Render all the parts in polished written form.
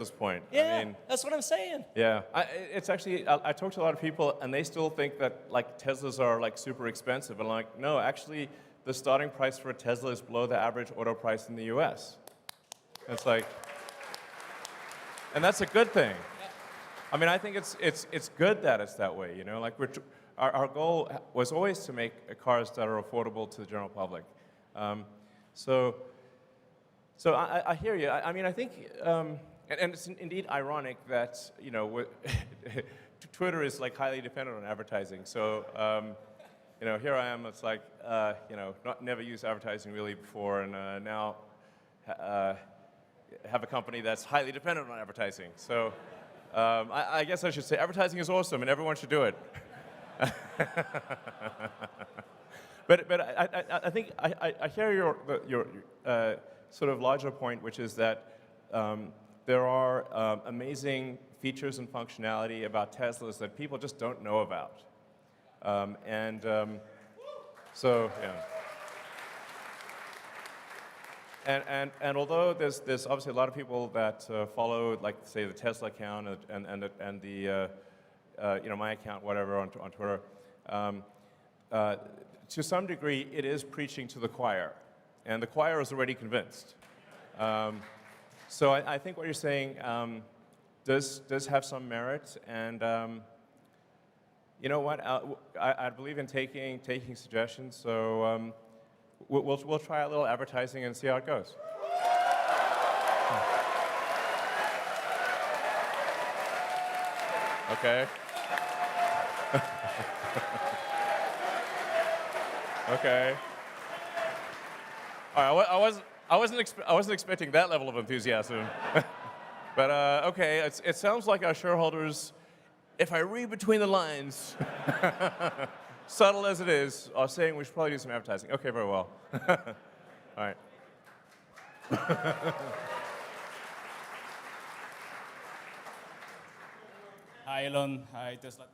this point. Yeah, I mean, that's what I'm saying. yeah. It's actually, I talk to a lot of people, and they still think that like Teslas are like super expensive. And like, no, actually, the starting price for a Tesla is below the average auto price in the U.S. It's like, and that's a good thing. I mean, I think it's good that it's that way. You know, like our goal was always to make cars that are affordable to the general public. So I hear you. I mean, I think, and it's indeed ironic that, you know, Twitter is like highly dependent on advertising. So, you know, here I am. It's like, you know, never used advertising really before, and now have a company that's highly dependent on advertising. So, I guess I should say advertising is awesome, and everyone should do it. But I think I hear your sort of larger point, which is that there are amazing features and functionality about Teslas that people just don't know about. So, yeah. And although there's obviously a lot of people that follow, like, say, the Tesla account and the you know, my account, whatever, on Twitter, to some degree, it is preaching to the choir, and the choir is already convinced. So I think what you're saying does have some merit, and you know what? I believe in taking suggestions. So we'll try a little advertising and see how it goes. Okay. Okay. All right, I wasn't expecting that level of enthusiasm. But okay, it sounds like our shareholders, if I read between the lines, subtle as it is, are saying we should probably do some advertising. Okay, very well. All right. Hi, Elon. Hi, Tesla.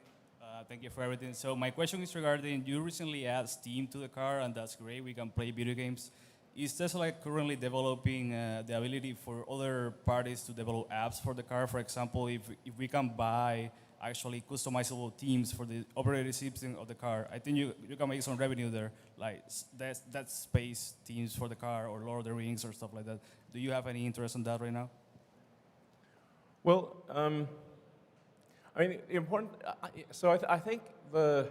Thank you for everything. So my question is regarding, you recently added Steam to the car, and that's great. We can play video games. Is Tesla currently developing the ability for other parties to develop apps for the car? For example, if we can buy actually customizable themes for the operating system of the car, I think you can make some revenue there, like that space themes for the car or Lord of the Rings or stuff like that. Do you have any interest in that right now? Well, I mean, important. So I think the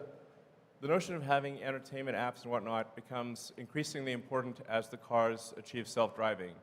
notion of having entertainment apps and whatnot becomes increasingly important as the cars achieve self-driving.